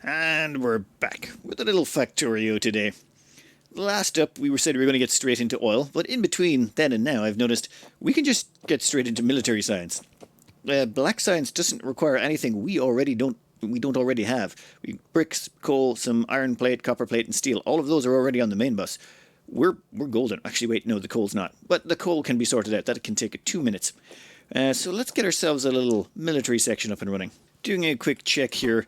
And we're back with a little Factorio today. Last up, we said we were going to get straight into oil, but in between then and now, I've noticed we can just get straight into military science. Black science doesn't require anything we don't already have. Bricks, coal, some iron plate, copper plate, and steel. All of those are already on the main bus. We're golden. Actually, wait, no, the coal's not. But the coal can be sorted out. That can take 2 minutes. So let's get ourselves a little military section up and running. Doing a quick check here.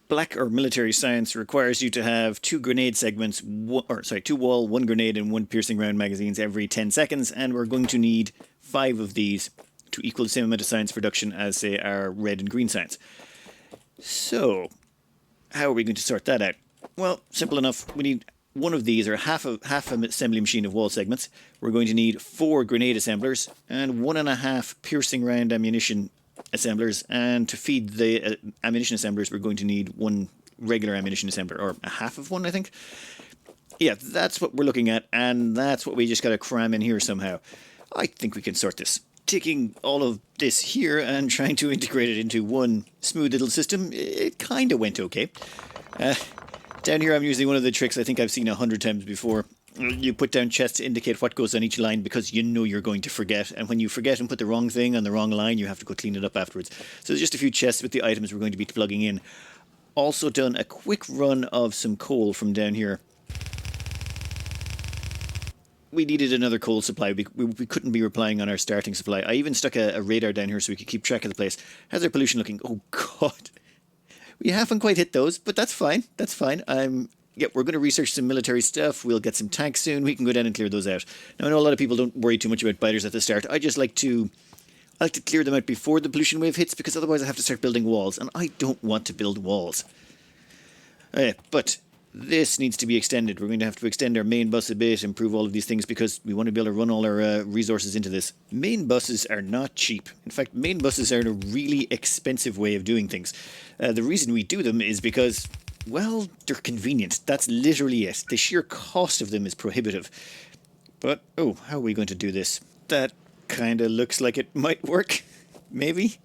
Black or military science requires you to have 2 grenade segments, 2 wall, 1 grenade, and 1 piercing round magazines every 10 seconds, and we're going to need 5 of these to equal the same amount of science production as, say, our red and green science. So, how are we going to sort that out? Well, simple enough. We need 1 of these, or half an assembly machine of wall segments. We're going to need 4 grenade assemblers and 1.5 piercing round ammunition assemblers, and to feed the ammunition assemblers we're going to need 1 regular ammunition assembler, or a half of one, I think. Yeah, that's what we're looking at, and that's what we just got to cram in here somehow. I think we can sort this. Taking all of this here and trying to integrate it into one smooth little system, it kind of went okay. Down here I'm using one of the tricks I think I've seen 100 times before. You put down chests to indicate what goes on each line because you know you're going to forget, and when you forget and put the wrong thing on the wrong line, you have to go clean it up afterwards. So there's just a few chests with the items we're going to be plugging in. Also done a quick run of some coal from down here. We needed another coal supply. We couldn't be relying on our starting supply. I even stuck a radar down here so we could keep track of the place. How's our pollution looking? Oh god. We haven't quite hit those, but that's fine. That's fine. Yeah, we're going to research some military stuff. We'll get some tanks soon. We can go down and clear those out. Now, I know a lot of people don't worry too much about biters at the start. I like to clear them out before the pollution wave hits, because otherwise I have to start building walls, and I don't want to build walls. But this needs to be extended. We're going to have to extend our main bus a bit, improve all of these things, because we want to be able to run all our resources into this. Main buses are not cheap. In fact, main buses are a really expensive way of doing things. The reason we do them is because, well, they're convenient. That's literally it. The sheer cost of them is prohibitive. But, oh, how are we going to do this? That kind of looks like it might work. Maybe.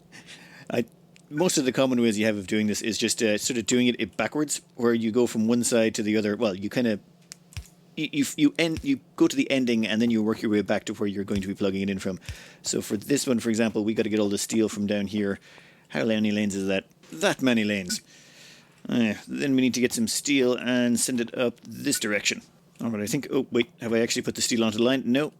Most of the common ways you have of doing this is just sort of doing it backwards, where you go from one side to the other. Well, you kind of... You go to the ending and then you work your way back to where you're going to be plugging it in from. So for this one, for example, we got to get all the steel from down here. How many lanes is that? That many lanes. Then we need to get some steel and send it up this direction. Alright, I think... Oh, wait. Have I actually put the steel onto the line? No.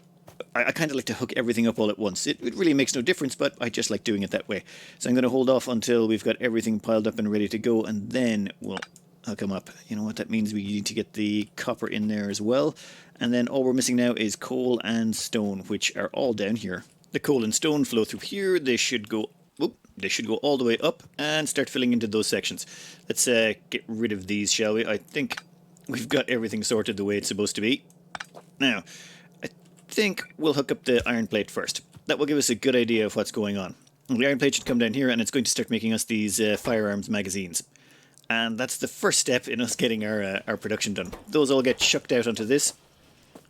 I kind of like to hook everything up all at once. It really makes no difference, but I just like doing it that way. So I'm going to hold off until we've got everything piled up and ready to go, and then we'll hook them up. You know what that means? We need to get the copper in there as well. And then all we're missing now is coal and stone, which are all down here. The coal and stone flow through here. They should go all the way up and start filling into those sections. Let's get rid of these, shall we? I think we've got everything sorted the way it's supposed to be. Now, I think we'll hook up the iron plate first. That will give us a good idea of what's going on. The iron plate should come down here, and it's going to start making us these firearms magazines. And that's the first step in us getting our production done. Those all get chucked out onto this,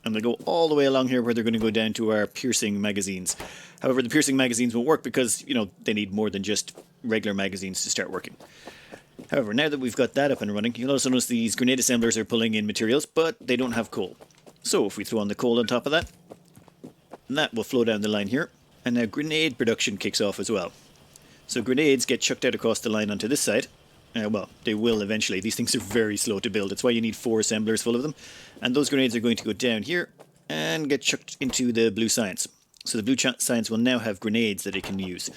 and they go all the way along here where they're going to go down to our piercing magazines. However, the piercing magazines won't work because, you know, they need more than just regular magazines to start working. However, now that we've got that up and running, you'll also notice these grenade assemblers are pulling in materials, but they don't have coal. So if we throw on the coal on top of that, that will flow down the line here, and now grenade production kicks off as well. So grenades get chucked out across the line onto this side. Well, they will eventually. These things are very slow to build. It's why you need 4 assemblers full of them. And those grenades are going to go down here and get chucked into the blue science. So the blue science will now have grenades that it can use.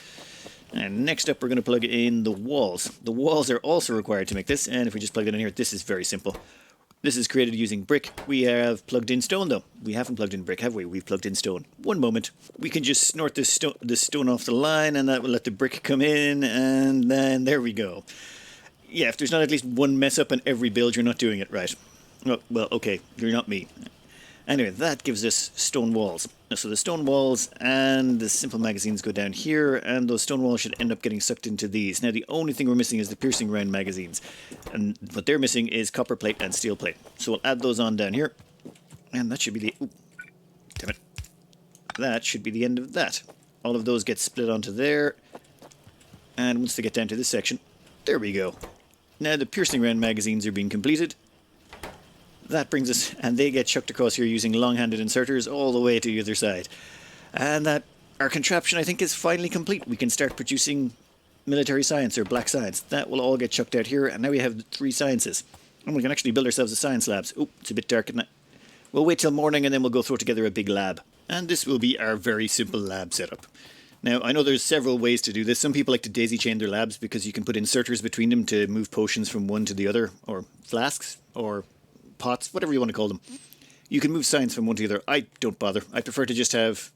And next up, we're going to plug in the walls. The walls are also required to make this, and if we just plug it in here, this is very simple. This is created using brick. We have plugged in stone, though. We haven't plugged in brick, have we? We've plugged in stone. One moment. We can just snort this stone off the line, and that will let the brick come in, and then there we go. Yeah, if there's not at least one mess up in every build, you're not doing it right. Oh, well, okay, you're not me. Anyway, that gives us stone walls. So the stone walls and the simple magazines go down here, and those stone walls should end up getting sucked into these. Now, the only thing we're missing is the piercing round magazines. And what they're missing is copper plate and steel plate. So we'll add those on down here. And that should be the... Ooh, damn it. That should be the end of that. All of those get split onto there. And once they get down to this section, there we go. Now the piercing round magazines are being completed. That brings us, and they get chucked across here using long-handed inserters all the way to the other side. And that, our contraption, I think, is finally complete. We can start producing military science or black science. That will all get chucked out here, and now we have 3 sciences. And we can actually build ourselves a science labs. Oh, it's a bit dark at night. We'll wait till morning and then we'll go throw together a big lab. And this will be our very simple lab setup. Now, I know there's several ways to do this. Some people like to daisy chain their labs because you can put inserters between them to move potions from one to the other, or flasks, or pots, whatever you want to call them. You can move science from one to the other. I don't bother. I prefer to just have,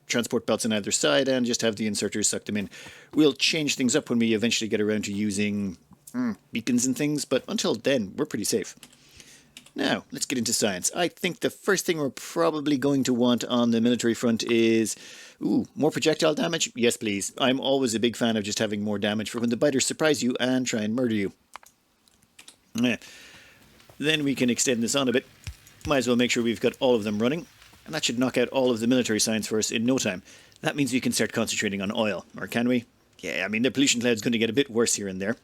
transport belts on either side and just have the inserters suck them in. We'll change things up when we eventually get around to using beacons and things, but until then, we're pretty safe. Now, let's get into science. I think the first thing we're probably going to want on the military front is, more projectile damage? Yes, please. I'm always a big fan of just having more damage for when the biters surprise you and try and murder you. Then we can extend this on a bit. Might as well make sure we've got all of them running. And that should knock out all of the military science for us in no time. That means we can start concentrating on oil. Or can we? Yeah, I mean, the pollution cloud's going to get a bit worse here and there.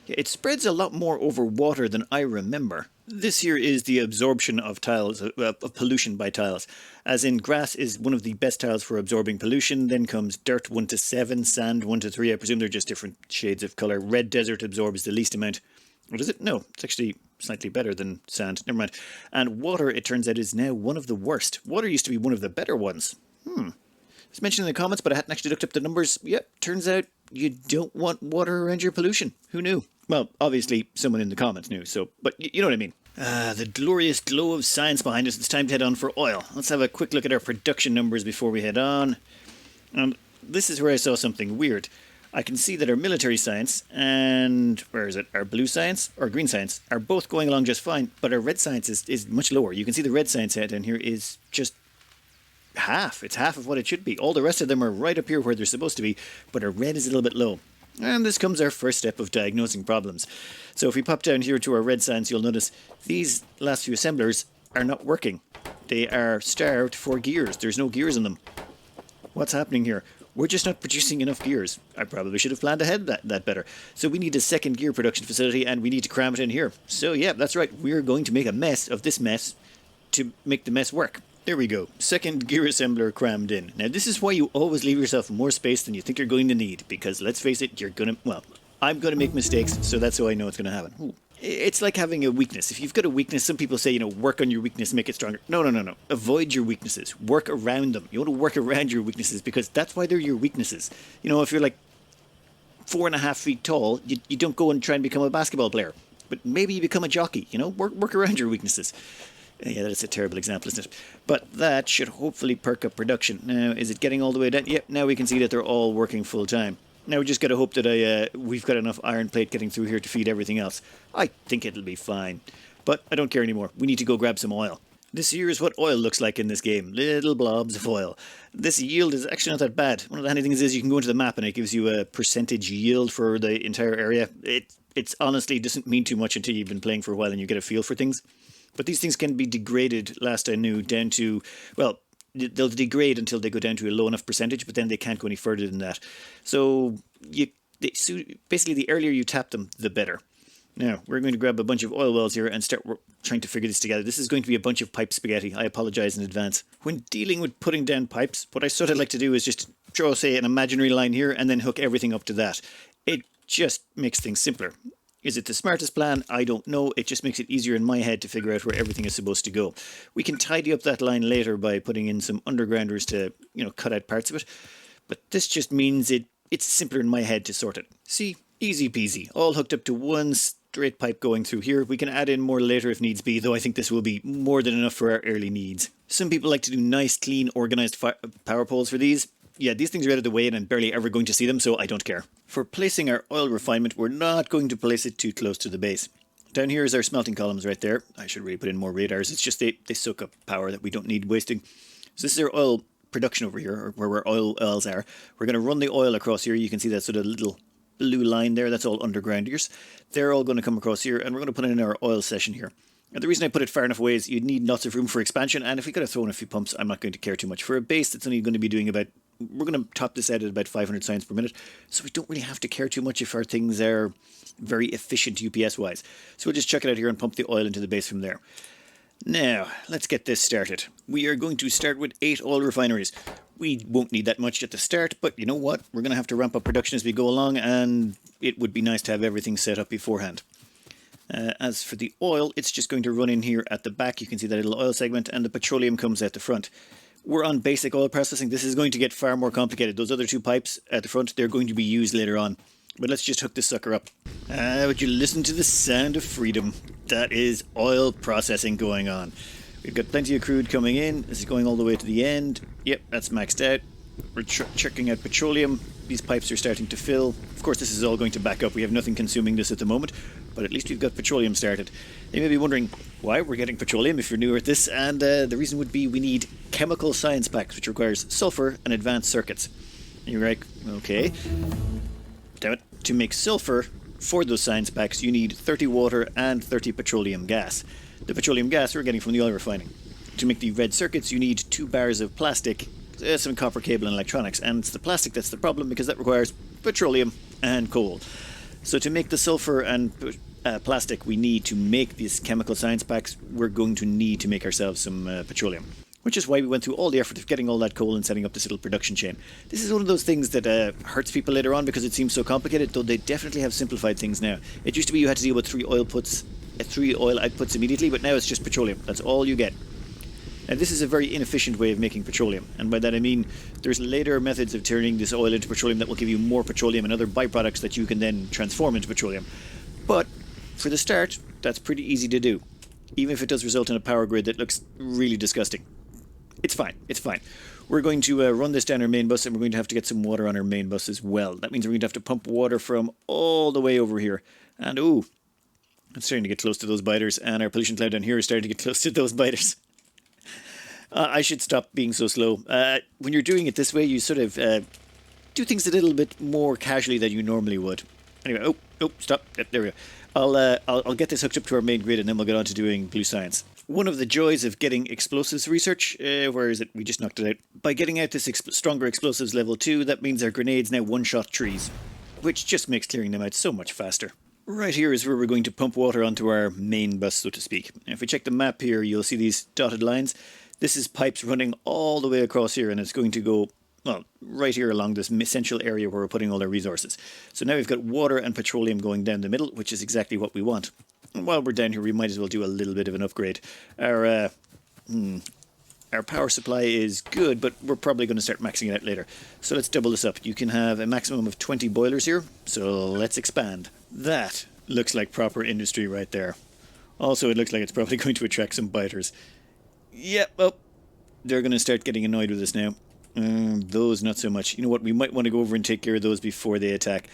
It spreads a lot more over water than I remember. This here is the absorption of tiles, of pollution by tiles. As in, grass is one of the best tiles for absorbing pollution. Then comes dirt 1 to 7, sand 1 to 3. I presume they're just different shades of colour. Red desert absorbs the least amount. What is it? No, it's actually slightly better than sand. Never mind. And water, it turns out, is now one of the worst. Water used to be one of the better ones. It's mentioned in the comments, but I hadn't actually looked up the numbers. Yep, turns out you don't want water around your pollution. Who knew? Well, obviously, someone in the comments knew, but you know what I mean. The glorious glow of science behind us. It's time to head on for oil. Let's have a quick look at our production numbers before we head on. And this is where I saw something weird. I can see that our military science and, our blue science or green science are both going along just fine, but our red science is much lower. You can see the red science head down here is just half. It's half of what it should be. All the rest of them are right up here where they're supposed to be, but our red is a little bit low. And this comes our first step of diagnosing problems. So if we pop down here to our red science, you'll notice these last few assemblers are not working. They are starved for gears. There's no gears in them. What's happening here? We're just not producing enough gears. I probably should have planned ahead that better. So we need a second gear production facility and we need to cram it in here. So yeah, that's right. We're going to make a mess of this mess to make the mess work. There we go. Second gear assembler crammed in. Now this is why you always leave yourself more space than you think you're going to need. Because let's face it, I'm going to make mistakes, so that's how I know it's going to happen. Ooh. It's like having a weakness. If you've got a weakness, some people say, work on your weakness, make it stronger. No. Avoid your weaknesses. Work around them. You want to work around your weaknesses because that's why they're your weaknesses. If you're like 4.5 feet tall, you don't go and try and become a basketball player. But maybe you become a jockey, work around your weaknesses. Yeah, that's a terrible example, isn't it? But that should hopefully perk up production. Now, is it getting all the way down? Yep, now we can see that they're all working full time. Now we just got to hope that we've got enough iron plate getting through here to feed everything else. I think it'll be fine. But I don't care anymore. We need to go grab some oil. This here is what oil looks like in this game. Little blobs of oil. This yield is actually not that bad. One of the handy things is you can go into the map and it gives you a percentage yield for the entire area. It honestly doesn't mean too much until you've been playing for a while and you get a feel for things. But these things can be degraded, last I knew, down to, they'll degrade until they go down to a low enough percentage, but then they can't go any further than that. So basically the earlier you tap them, the better. Now, we're going to grab a bunch of oil wells here and start trying to figure this together. This is going to be a bunch of pipe spaghetti. I apologize in advance. When dealing with putting down pipes, what I sort of like to do is just draw, say, an imaginary line here and then hook everything up to that. It just makes things simpler. Is it the smartest plan? I don't know. It just makes it easier in my head to figure out where everything is supposed to go. We can tidy up that line later by putting in some undergrounders to, cut out parts of it. But this just means it's simpler in my head to sort it. See? Easy peasy. All hooked up to one straight pipe going through here. We can add in more later if needs be, though I think this will be more than enough for our early needs. Some people like to do nice, clean, organised power poles for these. Yeah, these things are out of the way and I'm barely ever going to see them, so I don't care. For placing our oil refinement, we're not going to place it too close to the base. Down here is our smelting columns right there. I should really put in more radars. It's just they soak up power that we don't need wasting. So this is our oil production over here, or where our oil wells are. We're going to run the oil across here. You can see that sort of little blue line there. That's all undergrounders. They're all going to come across here, and we're going to put in our oil session here. And the reason I put it far enough away is you'd need lots of room for expansion, and if we could have thrown a few pumps, I'm not going to care too much. For a base that's only going to be doing about we're going to top this out at about 500 science per minute, so we don't really have to care too much if our things are very efficient UPS-wise. So we'll just chuck it out here and pump the oil into the base from there. Now, let's get this started. We are going to start with 8 oil refineries. We won't need that much at the start, but you know what? We're going to have to ramp up production as we go along, and it would be nice to have everything set up beforehand. As for the oil, it's just going to run in here at the back. You can see that little oil segment, and the petroleum comes out the front. We're on basic oil processing. This is going to get far more complicated. Those other 2 pipes at the front, they're going to be used later on. But let's just hook this sucker up. Would you listen to the sound of freedom? That is oil processing going on. We've got plenty of crude coming in. This is going all the way to the end. Yep, that's maxed out. We're checking out petroleum. These pipes are starting to fill. Of course, this is all going to back up. We have nothing consuming this at the moment, but at least we've got petroleum started. You may be wondering why we're getting petroleum if you're newer at this, and the reason would be we need chemical science packs, which requires sulfur and advanced circuits. And you're like, okay. Damn it. To make sulfur for those science packs, you need 30 water and 30 petroleum gas. The petroleum gas we're getting from the oil refining. To make the red circuits, you need 2 bars of plastic, some copper cable and electronics, and it's the plastic that's the problem because that requires petroleum and coal. So to make the sulfur and plastic we need to make these chemical science packs, we're going to need to make ourselves some petroleum. Which is why we went through all the effort of getting all that coal and setting up this little production chain. This is one of those things that hurts people later on because it seems so complicated, though they definitely have simplified things now. It used to be you had to deal with 3 oil outputs immediately, but now it's just petroleum. That's all you get. Now this is a very inefficient way of making petroleum, and by that I mean there's later methods of turning this oil into petroleum that will give you more petroleum and other byproducts that you can then transform into petroleum. But for the start, that's pretty easy to do, even if it does result in a power grid that looks really disgusting. It's fine. It's fine. We're going to run this down our main bus, and we're going to have to get some water on our main bus as well. That means we're going to have to pump water from all the way over here. And ooh, I'm starting to get close to those biters, and our pollution cloud down here is starting to get close to those biters. I should stop being so slow. When you're doing it this way, you sort of do things a little bit more casually than you normally would. Anyway, stop. Yep, there we go. I'll get this hooked up to our main grid, and then we'll get on to doing blue science. One of the joys of getting explosives research, where is it? We just knocked it out. By getting out this stronger explosives level 2, that means our grenades now one-shot trees, which just makes clearing them out so much faster. Right here is where we're going to pump water onto our main bus, so to speak. Now, if we check the map here, you'll see these dotted lines. This is pipes running all the way across here, and it's going to go, well, right here along this essential area where we're putting all our resources. So now we've got water and petroleum going down the middle, which is exactly what we want. And while we're down here, we might as well do a little bit of an upgrade. Our power supply is good, but we're probably going to start maxing it out later. So let's double this up. You can have a maximum of 20 boilers here, so let's expand. That looks like proper industry right there. Also, it looks like it's probably going to attract some biters. Yep, well, they're going to start getting annoyed with us now. Those, not so much. You know what, we might want to go over and take care of those before they attack.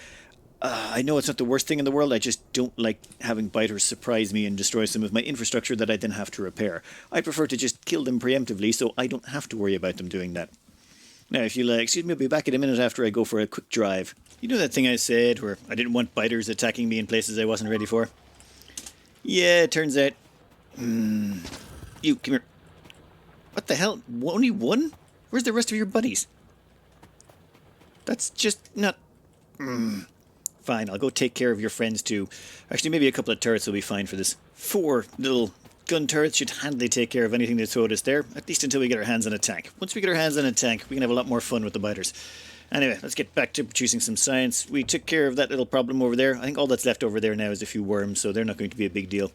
I know it's not the worst thing in the world, I just don't like having biters surprise me and destroy some of my infrastructure that I then have to repair. I prefer to just kill them preemptively so I don't have to worry about them doing that. Now, if you'll excuse me, I'll be back in a minute after I go for a quick drive. You know that thing I said where I didn't want biters attacking me in places I wasn't ready for? Yeah, it turns out... You, come here. What the hell? Only one? Where's the rest of your buddies? That's just not... Fine, I'll go take care of your friends too. Actually, maybe a couple of turrets will be fine for this. 4 little gun turrets should handily take care of anything that's throw at us there, at least until we get our hands on a tank. Once we get our hands on a tank, we can have a lot more fun with the biters. Anyway, let's get back to producing some science. We took care of that little problem over there. I think all that's left over there now is a few worms, so they're not going to be a big deal.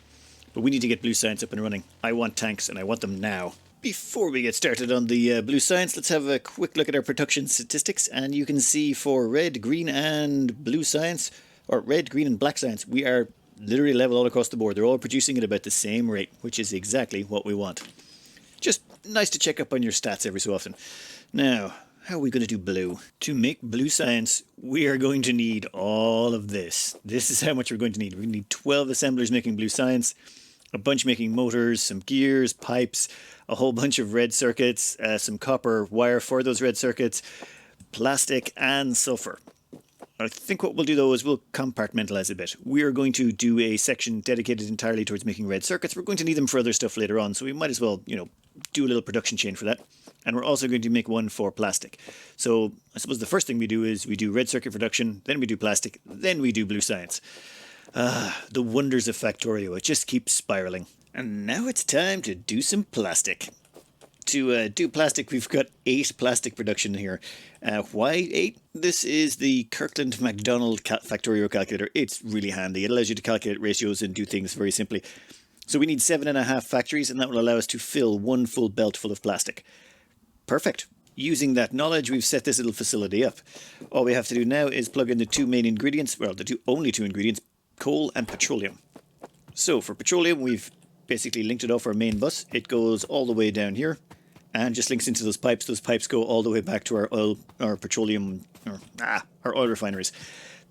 But we need to get blue science up and running. I want tanks, and I want them now. Before we get started on the blue science, let's have a quick look at our production statistics. And you can see for red, green, and blue science, or red, green, and black science, we are literally level all across the board. They're all producing at about the same rate, which is exactly what we want. Just nice to check up on your stats every so often. Now, how are we going to do blue? To make blue science, we are going to need all of this. This is how much we're going to need. We're going to need 12 assemblers making blue science, a bunch making motors, some gears, pipes, a whole bunch of red circuits, some copper wire for those red circuits, plastic and sulfur. I think what we'll do though is we'll compartmentalize a bit. We're going to do a section dedicated entirely towards making red circuits. We're going to need them for other stuff later on, so we might as well, do a little production chain for that. And we're also going to make one for plastic. So I suppose the first thing we do is we do red circuit production, then we do plastic, then we do blue science. The wonders of Factorio. It just keeps spiraling. And now it's time to do some plastic. To do plastic, we've got 8 plastic production here. Why 8? This is the Kirkland McDonald Factorio calculator. It's really handy. It allows you to calculate ratios and do things very simply. So we need 7.5 factories, and that will allow us to fill 1 full belt full of plastic. Perfect. Using that knowledge, we've set this little facility up. All we have to do now is plug in the 2 main ingredients, well, the only two ingredients, coal and petroleum. So for petroleum, we've basically linked it off our main bus. It goes all the way down here and just links into those pipes. Those pipes go all the way back to our oil, our petroleum, our oil refineries.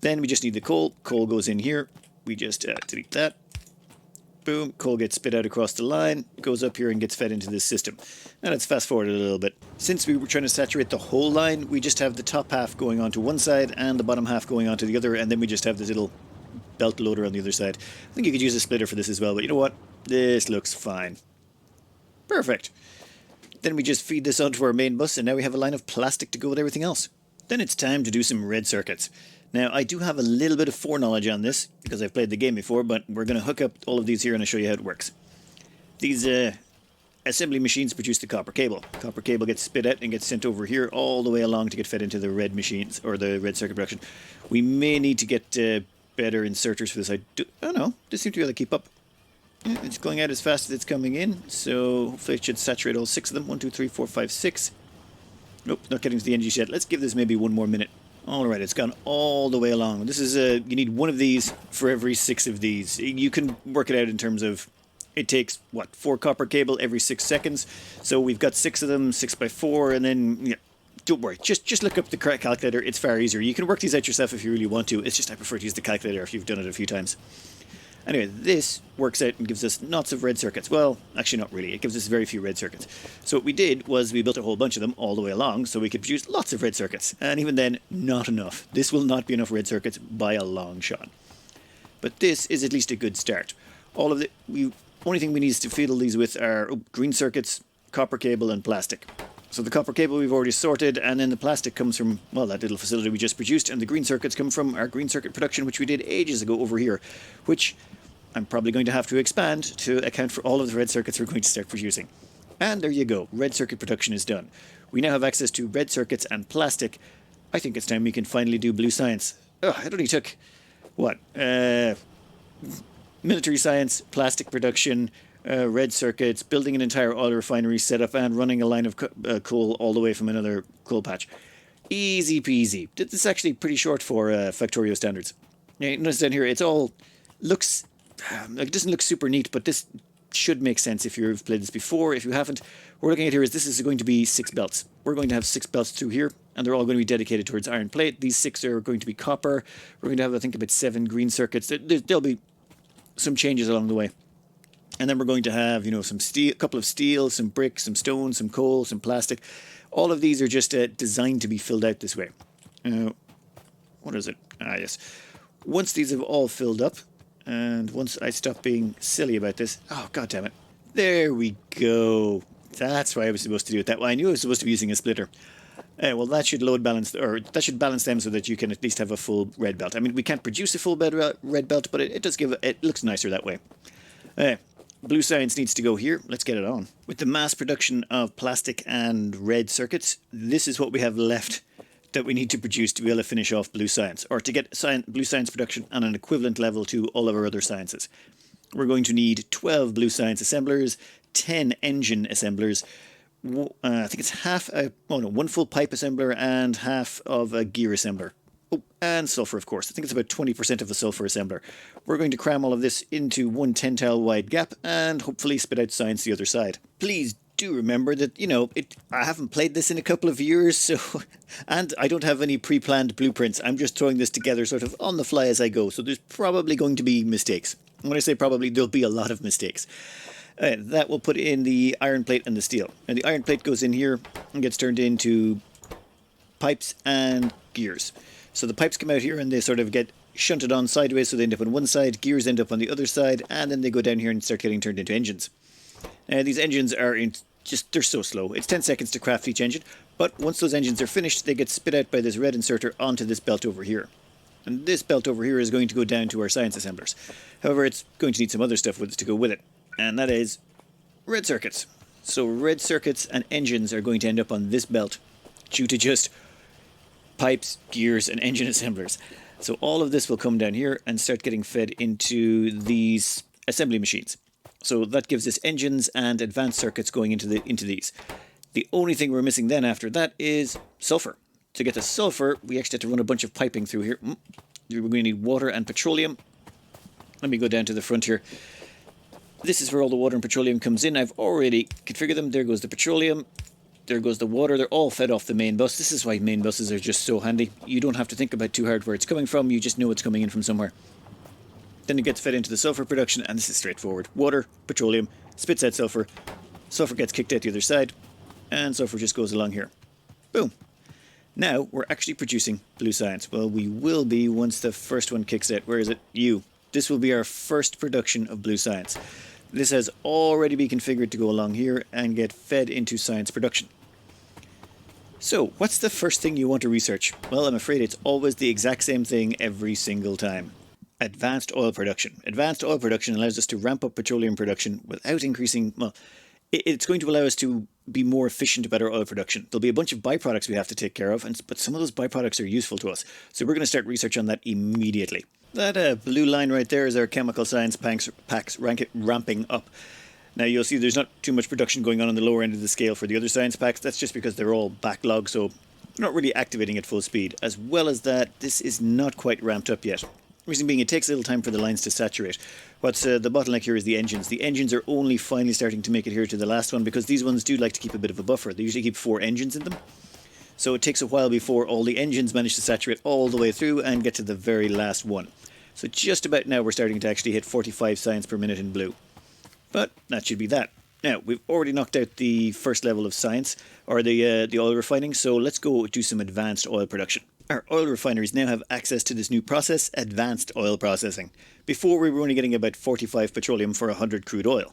Then we just need the coal. Coal goes in here. We just delete that. Boom, coal gets spit out across the line, goes up here and gets fed into this system. Now let's fast forward a little bit. Since we were trying to saturate the whole line, we just have the top half going onto one side and the bottom half going onto the other, and then we just have this little belt loader on the other side. I think you could use a splitter for this as well, but you know what? This looks fine. Perfect. Then we just feed this onto our main bus, and now we have a line of plastic to go with everything else. Then it's time to do some red circuits. Now, I do have a little bit of foreknowledge on this, because I've played the game before, but we're going to hook up all of these here and I'll show you how it works. These assembly machines produce the copper cable. Copper cable gets spit out and gets sent over here all the way along to get fed into the red machines, or the red circuit production. We may need to get better inserters for this. I don't know, just seem to be able to keep up. Yeah, it's going out as fast as it's coming in, so hopefully it should saturate all 6 of them. 1, 2, 3, 4, 5, 6. Nope, not getting to the NG yet. Let's give this maybe 1 more minute. Alright, it's gone all the way along. This is you need 1 of these for every 6 of these. You can work it out in terms of, it takes, 4 copper cable every 6 seconds. So we've got 6 of them, 6 by 4, and then, yeah, don't worry, just look up the correct calculator. It's far easier. You can work these out yourself if you really want to. It's just I prefer to use the calculator if you've done it a few times. Anyway, this works out and gives us lots of red circuits. Well, actually not really. It gives us very few red circuits. So what we did was we built a whole bunch of them all the way along so we could produce lots of red circuits. And even then, not enough. This will not be enough red circuits by a long shot. But this is at least a good start. All of the only thing we need to fiddle these with are green circuits, copper cable, and plastic. So the copper cable we've already sorted, and then the plastic comes from, well, that little facility we just produced, and the green circuits come from our green circuit production, which we did ages ago over here, which I'm probably going to have to expand to account for all of the red circuits we're going to start producing. And there you go, red circuit production is done. We now have access to red circuits and plastic. I think it's time we can finally do blue science. It only took, military science, plastic production, red circuits, building an entire oil refinery setup, and running a line of coal all the way from another coal patch. Easy peasy. This is actually pretty short for Factorio standards. Now, notice down here, it's all looks... it doesn't look super neat, but this should make sense if you've played this before. If you haven't, what we're looking at here is this is going to be 6 belts. We're going to have 6 belts through here, and they're all going to be dedicated towards iron plate. These 6 are going to be copper. We're going to have, I think, about 7 green circuits. There'll be some changes along the way. And then we're going to have, some steel, a couple of steel, some brick, some stone, some coal, some plastic. All of these are just designed to be filled out this way. What is it? Yes. Once these have all filled up, and once I stop being silly about this... Oh, God damn it. There we go. That's why I was supposed to do it that way. I knew I was supposed to be using a splitter. Well, that should load balance, or that should balance them so that you can at least have a full red belt. I mean, we can't produce a full red belt, but it does give... It looks nicer that way. Blue science needs to go here. Let's get it on. With the mass production of plastic and red circuits, this is what we have left that we need to produce to be able to finish off blue science, or to get blue science production on an equivalent level to all of our other sciences. We're going to need 12 blue science assemblers, 10 engine assemblers, I think it's 1 full pipe assembler and half of a gear assembler. Oh, and sulfur, of course. I think it's about 20% of the sulfur assembler. We're going to cram all of this into one 10-tile wide gap and hopefully spit out science the other side. Please do remember that, I haven't played this in a couple of years, and I don't have any pre-planned blueprints. I'm just throwing this together sort of on the fly as I go, so there's probably going to be mistakes. When I say probably, there'll be a lot of mistakes. That will put in the iron plate and the steel. And the iron plate goes in here and gets turned into pipes and gears. So the pipes come out here and they sort of get shunted on sideways, so they end up on one side, gears end up on the other side, and then they go down here and start getting turned into engines. Now these engines are they're so slow. It's 10 seconds to craft each engine, but once those engines are finished, they get spit out by this red inserter onto this belt over here. And this belt over here is going to go down to our science assemblers. However, it's going to need some other stuff to go with it, and that is red circuits. So red circuits and engines are going to end up on this belt due to just pipes, gears, and engine assemblers. So all of this will come down here and start getting fed into these assembly machines. So that gives us engines and advanced circuits going into these. The only thing we're missing then after that is sulfur. To get the sulfur, we actually have to run a bunch of piping through here. We're going to need water and petroleum. Let me go down to the front here. This is where all the water and petroleum comes in. I've already configured them. There goes the petroleum. There goes the water. They're all fed off the main bus. This is why main buses are just so handy. You don't have to think about too hard where it's coming from. You just know it's coming in from somewhere. Then it gets fed into the sulfur production, and this is straightforward. Water, petroleum, spits out sulfur. Sulfur gets kicked out the other side, and sulfur just goes along here. Boom. Now we're actually producing blue science. Well, we will be once the first one kicks out. Where is it? You. This will be our first production of blue science. This has already been configured to go along here and get fed into science production. So, what's the first thing you want to research? Well, I'm afraid it's always the exact same thing every single time. Advanced oil production. Advanced oil production allows us to ramp up petroleum production without increasing... Well, it's going to allow us to be more efficient about our oil production. There'll be a bunch of byproducts we have to take care of, but some of those byproducts are useful to us. So we're going to start research on that immediately. That blue line right there is our chemical science packs ramping up. Now you'll see there's not too much production going on the lower end of the scale for the other science packs. That's just because they're all backlogged, so they're not really activating at full speed. As well as that, this is not quite ramped up yet. Reason being, it takes a little time for the lines to saturate. What's the bottleneck here is the engines. The engines are only finally starting to make it here to the last one because these ones do like to keep a bit of a buffer. They usually keep 4 engines in them. So it takes a while before all the engines manage to saturate all the way through and get to the very last one. So just about now we're starting to actually hit 45 science per minute in blue. But that should be that. Now, we've already knocked out the first level of science, or the oil refining, so let's go do some advanced oil production. Our oil refineries now have access to this new process, advanced oil processing. Before we were only getting about 45 petroleum for 100 crude oil.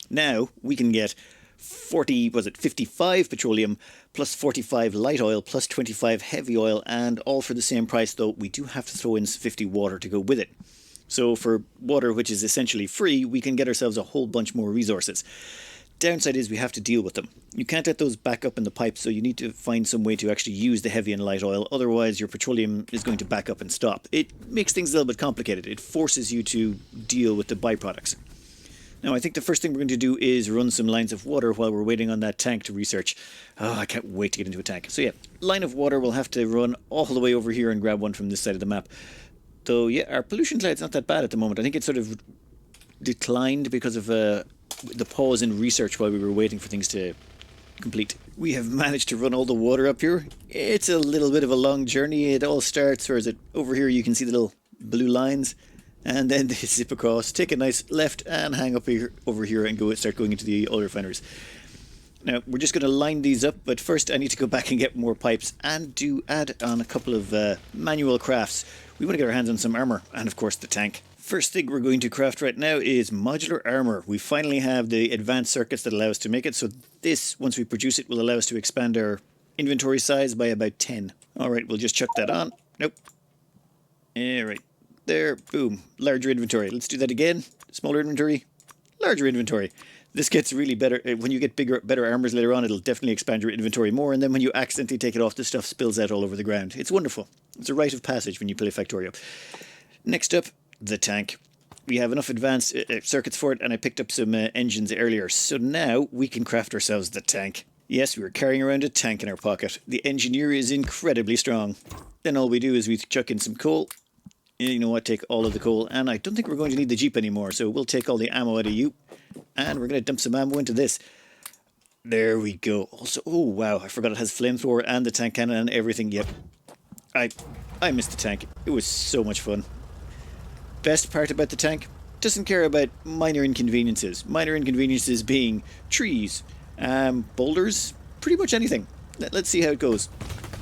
Now we can get 55 petroleum plus 45 light oil plus 25 heavy oil, and all for the same price, though we do have to throw in 50 water to go with it. So for water, which is essentially free, we can get ourselves a whole bunch more resources. Downside is we have to deal with them. You can't let those back up in the pipes, so you need to find some way to actually use the heavy and light oil, otherwise your petroleum is going to back up and stop. It makes things a little bit complicated. It forces you to deal with the byproducts. Now I think the first thing we're going to do is run some lines of water while we're waiting on that tank to research. Oh, I can't wait to get into a tank. So yeah, line of water, we'll have to run all the way over here and grab one from this side of the map. Though yeah, our pollution cloud's not that bad at the moment. I think it sort of declined because of the pause in research while we were waiting for things to complete. We have managed to run all the water up here. It's a little bit of a long journey. It all starts, or is it over here? You can see the little blue lines, and then they zip across, take a nice left and hang up here, over here, and start going into the oil refineries. Now we're just going to line these up, but first I need to go back and get more pipes and add on a couple of manual crafts. We want to get our hands on some armor, and of course the tank. First thing we're going to craft right now is modular armor. We finally have the advanced circuits that allow us to make it, so this, once we produce it, will allow us to expand our inventory size by about 10. Alright, we'll just chuck that on. Nope. Alright, there, boom. Larger inventory. Let's do that again. Smaller inventory, larger inventory. This gets really better. When you get better armors later on, it'll definitely expand your inventory more, and then when you accidentally take it off, the stuff spills out all over the ground. It's wonderful. It's a rite of passage when you play Factorio. Next up, the tank. We have enough advanced circuits for it, and I picked up some engines earlier, so now we can craft ourselves the tank. Yes, we were carrying around a tank in our pocket. The engineer is incredibly strong. Then all we do is we chuck in some coal. You know what, take all of the coal, and I don't think we're going to need the Jeep anymore, so we'll take all the ammo out of you, and we're going to dump some ammo into this. There we go. Also, oh wow, I forgot it has flamethrower and the tank cannon and everything. Yep, I missed the tank. It was so much fun. Best part about the tank, doesn't care about minor inconveniences. Minor inconveniences being trees, boulders, pretty much anything. Let's see how it goes.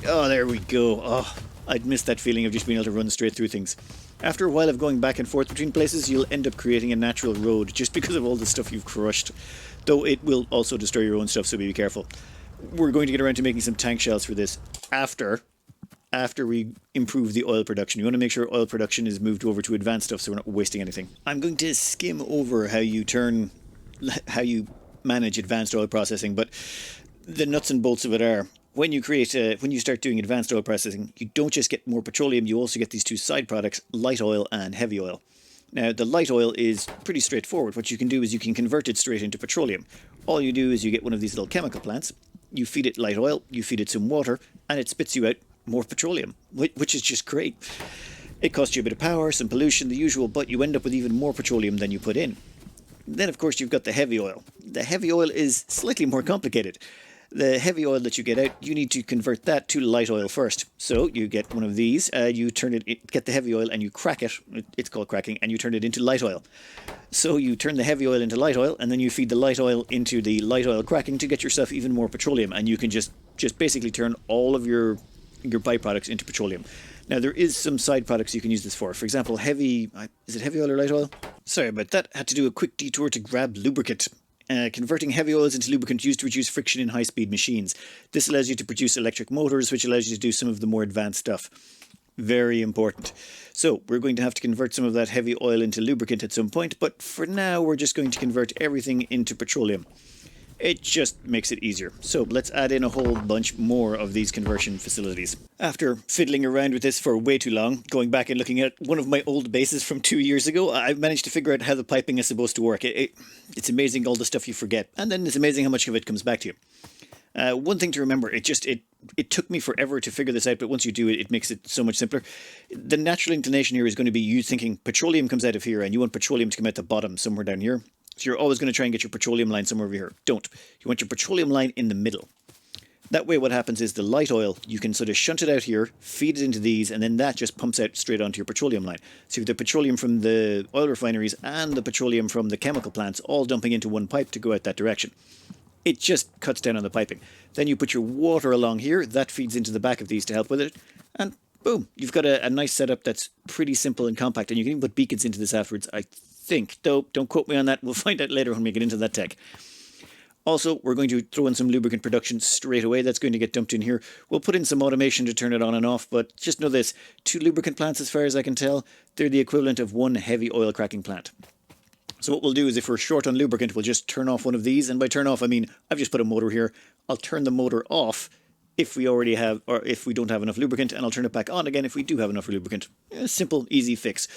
Oh, there we go. Oh, I'd miss that feeling of just being able to run straight through things. After a while of going back and forth between places, you'll end up creating a natural road just because of all the stuff you've crushed. Though it will also destroy your own stuff, so be careful. We're going to get around to making some tank shells for this after we improve the oil production. You want to make sure oil production is moved over to advanced stuff so we're not wasting anything. I'm going to skim over how you manage advanced oil processing, but the nuts and bolts of it are when you start doing advanced oil processing, you don't just get more petroleum, you also get these two side products, light oil and heavy oil. Now, the light oil is pretty straightforward. What you can do is you can convert it straight into petroleum. All you do is you get one of these little chemical plants, you feed it light oil, you feed it some water, and it spits you out more petroleum, which is just great. It costs you a bit of power, some pollution, the usual, but you end up with even more petroleum than you put in. Then, of course, you've got the heavy oil. The heavy oil is slightly more complicated. The heavy oil that you get out, you need to convert that to light oil first. So you get one of these, you get the heavy oil and you crack it. It's called cracking, and you turn it into light oil. So you turn the heavy oil into light oil, and then you feed the light oil into the light oil cracking to get yourself even more petroleum. And you can just basically turn all of your byproducts into petroleum. Now, there is some side products you can use this for. For example, is it heavy oil or light oil? Sorry about that. Had to do a quick detour to grab lubricant. Converting heavy oils into lubricant used to reduce friction in high-speed machines. This allows you to produce electric motors, which allows you to do some of the more advanced stuff. Very important. So, we're going to have to convert some of that heavy oil into lubricant at some point, but for now, we're just going to convert everything into petroleum. It just makes it easier. So let's add in a whole bunch more of these conversion facilities. After fiddling around with this for way too long, going back and looking at one of my old bases from 2 years ago, I managed to figure out how the piping is supposed to work. It's amazing all the stuff you forget, and then it's amazing how much of it comes back to you. One thing to remember, it took me forever to figure this out, but once you do it, it makes it so much simpler. The natural inclination here is going to be you thinking petroleum comes out of here, and you want petroleum to come out the bottom somewhere down here. So you're always going to try and get your petroleum line somewhere over here. Don't. You want your petroleum line in the middle. That way what happens is the light oil, you can sort of shunt it out here, feed it into these, and then that just pumps out straight onto your petroleum line. So you have the petroleum from the oil refineries and the petroleum from the chemical plants all dumping into one pipe to go out that direction. It just cuts down on the piping. Then you put your water along here, that feeds into the back of these to help with it, and boom, you've got a nice setup that's pretty simple and compact, and you can even put beacons into this afterwards, I think, though don't quote me on that, we'll find out later when we get into that tech. Also, we're going to throw in some lubricant production straight away. That's going to get dumped in here. We'll put in some automation to turn it on and off, but just know this, 2 lubricant plants, as far as I can tell, they're the equivalent of 1 heavy oil cracking plant. So what we'll do is if we're short on lubricant, we'll just turn off one of these, and by turn off I mean I've just put a motor here. I'll turn the motor off if we already have, or if we don't have enough lubricant, and I'll turn it back on again if we do have enough lubricant. A simple, easy fix.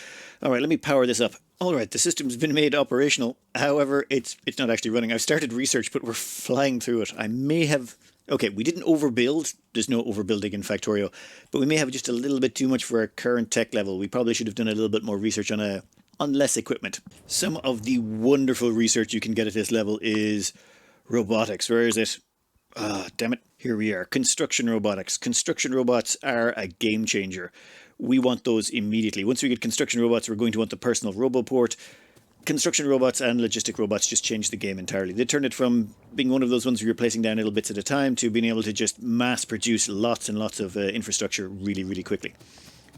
Alright, let me power this up. Alright, the system's been made operational. However, it's not actually running. I've started research, but we're flying through it. I may have... Okay, we didn't overbuild. There's no overbuilding in Factorio. But we may have just a little bit too much for our current tech level. We probably should have done a little bit more research on less equipment. Some of the wonderful research you can get at this level is robotics. Where is it? Ah, damn it. Here we are. Construction robotics. Construction robots are a game changer. We want those immediately. Once we get construction robots, we're going to want the personal roboport. Construction robots and logistic robots just change the game entirely. They turn it from being one of those ones where you're placing down little bits at a time to being able to just mass produce lots and lots of infrastructure really, really quickly.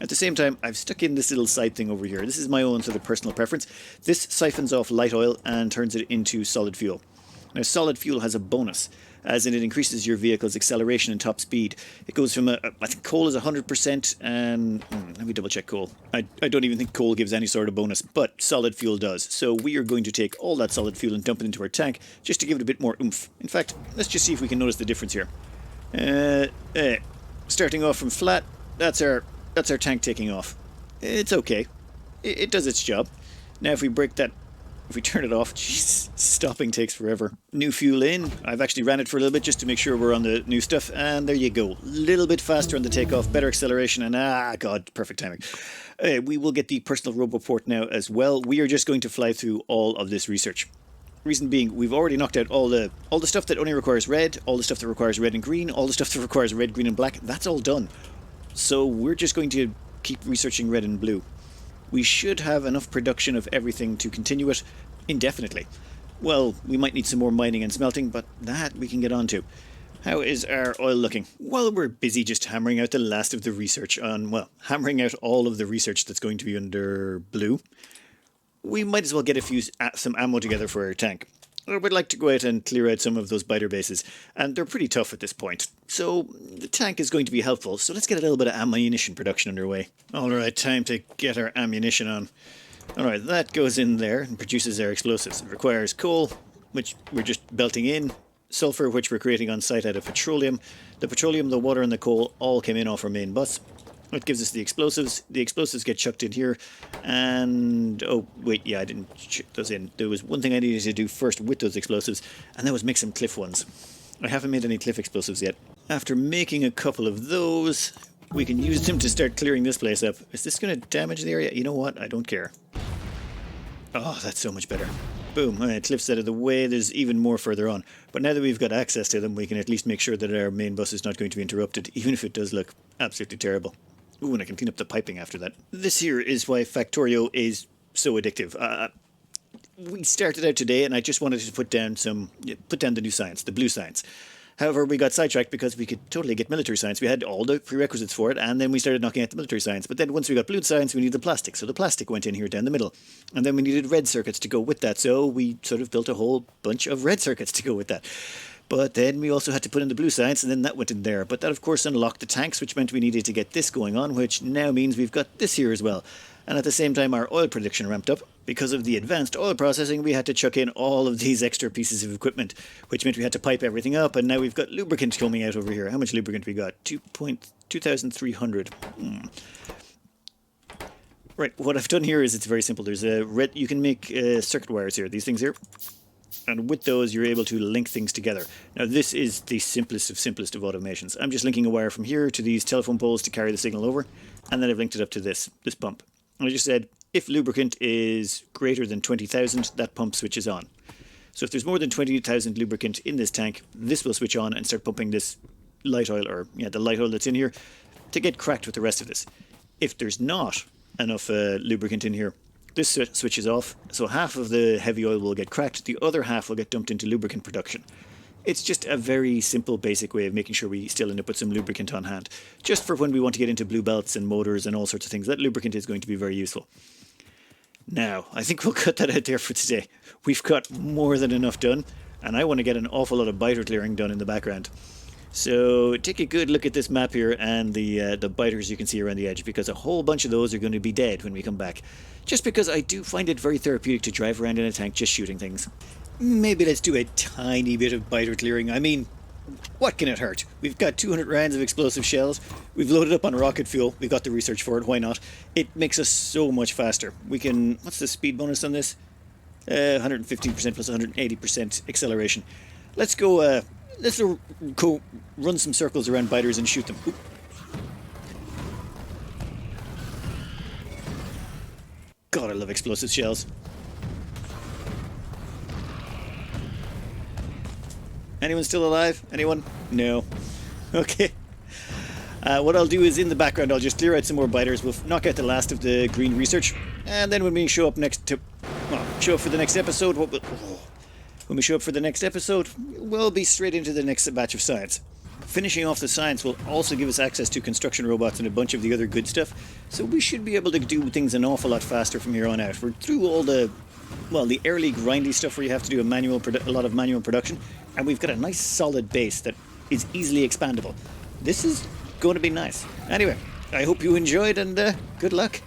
At the same time, I've stuck in this little side thing over here. This is my own sort of personal preference. This siphons off light oil and turns it into solid fuel. Now, solid fuel has a bonus, as in it increases your vehicle's acceleration and top speed. It goes from, I think coal is 100%, and let me double check coal. I don't even think coal gives any sort of bonus, but solid fuel does. So we are going to take all that solid fuel and dump it into our tank, just to give it a bit more oomph. In fact, let's just see if we can notice the difference here. Starting off from flat, that's our tank taking off. It's okay. It does its job. Now if we break that, if we turn it off, jeez, stopping takes forever. New fuel in. I've actually ran it for a little bit just to make sure we're on the new stuff, and there you go. Little bit faster on the takeoff, better acceleration, and god, perfect timing. We will get the personal roboport now as well. We are just going to fly through all of this research. Reason being, we've already knocked out all the stuff that only requires red, all the stuff that requires red and green, all the stuff that requires red, green and black. That's all done. So we're just going to keep researching red and blue. We should have enough production of everything to continue it indefinitely. Well, we might need some more mining and smelting, but that we can get on to. How is our oil looking? While we're busy just hammering out the last of the research on, well, hammering out all of the research that's going to be under blue, we might as well get some ammo together for our tank. I would like to go out and clear out some of those biter bases, and they're pretty tough at this point. So the tank is going to be helpful, so let's get a little bit of ammunition production underway. Alright, time to get our ammunition on. Alright, that goes in there and produces our explosives. It requires coal, which we're just belting in, sulfur, which we're creating on site out of petroleum. The petroleum, the water and the coal all came in off our main bus. It gives us the explosives. The explosives get chucked in here. And, oh, wait, yeah, I didn't chuck those in. There was one thing I needed to do first with those explosives, and that was make some cliff ones. I haven't made any cliff explosives yet. After making a couple of those, we can use them to start clearing this place up. Is this going to damage the area? You know what? I don't care. Oh, that's so much better. Boom, cliffs out of the way. There's even more further on. But now that we've got access to them, we can at least make sure that our main bus is not going to be interrupted, even if it does look absolutely terrible. Ooh, and I can clean up the piping after that. This here is why Factorio is so addictive. We started out today, and I just wanted to put down the new science, the blue science. However, we got sidetracked because we could totally get military science. We had all the prerequisites for it, and then we started knocking out the military science. But then once we got blue science, we needed the plastic. So the plastic went in here down the middle. And then we needed red circuits to go with that. So we sort of built a whole bunch of red circuits to go with that. But then we also had to put in the blue science, and then that went in there. But that, of course, unlocked the tanks, which meant we needed to get this going on, which now means we've got this here as well. And at the same time, our oil production ramped up. Because of the advanced oil processing, we had to chuck in all of these extra pieces of equipment, which meant we had to pipe everything up, and now we've got lubricant coming out over here. How much lubricant we got? 2,300. Right, what I've done here is it's very simple. There's you can make circuit wires here, these things here. And with those, you're able to link things together. Now, this is the simplest of automations. I'm just linking a wire from here to these telephone poles to carry the signal over, and then I've linked it up to this pump. And I just said, if lubricant is greater than 20,000, that pump switches on. So if there's more than 20,000 lubricant in this tank, this will switch on and start pumping this light oil, or the light oil that's in here, to get cracked with the rest of this. If there's not enough lubricant in here, this switches off, so half of the heavy oil will get cracked, the other half will get dumped into lubricant production. It's just a very simple, basic way of making sure we still end up with some lubricant on hand. Just for when we want to get into blue belts and motors and all sorts of things, that lubricant is going to be very useful. Now, I think we'll cut that out there for today. We've got more than enough done, and I want to get an awful lot of biter clearing done in the background. So take a good look at this map here and the biters you can see around the edge, because a whole bunch of those are going to be dead when we come back. Just because I do find it very therapeutic to drive around in a tank just shooting things. Maybe let's do a tiny bit of biter clearing. I mean, what can it hurt? We've got 200 rounds of explosive shells. We've loaded up on rocket fuel. We've got the research for it. Why not? It makes us so much faster. We can... What's the speed bonus on this? 115% plus 180% acceleration. Let's go... Let's go run some circles around biters and shoot them. Oop. God, I love explosive shells. Anyone still alive? Anyone? No. Okay. What I'll do is in the background I'll just clear out some more biters. We'll knock out the last of the green research, and then when we show up for the next episode, when we show up for the next episode, we'll be straight into the next batch of science. Finishing off the science will also give us access to construction robots and a bunch of the other good stuff, so we should be able to do things an awful lot faster from here on out. We're through all the early grindy stuff where you have to do a lot of manual production, and we've got a nice solid base that is easily expandable. This is going to be nice. Anyway, I hope you enjoyed, and good luck.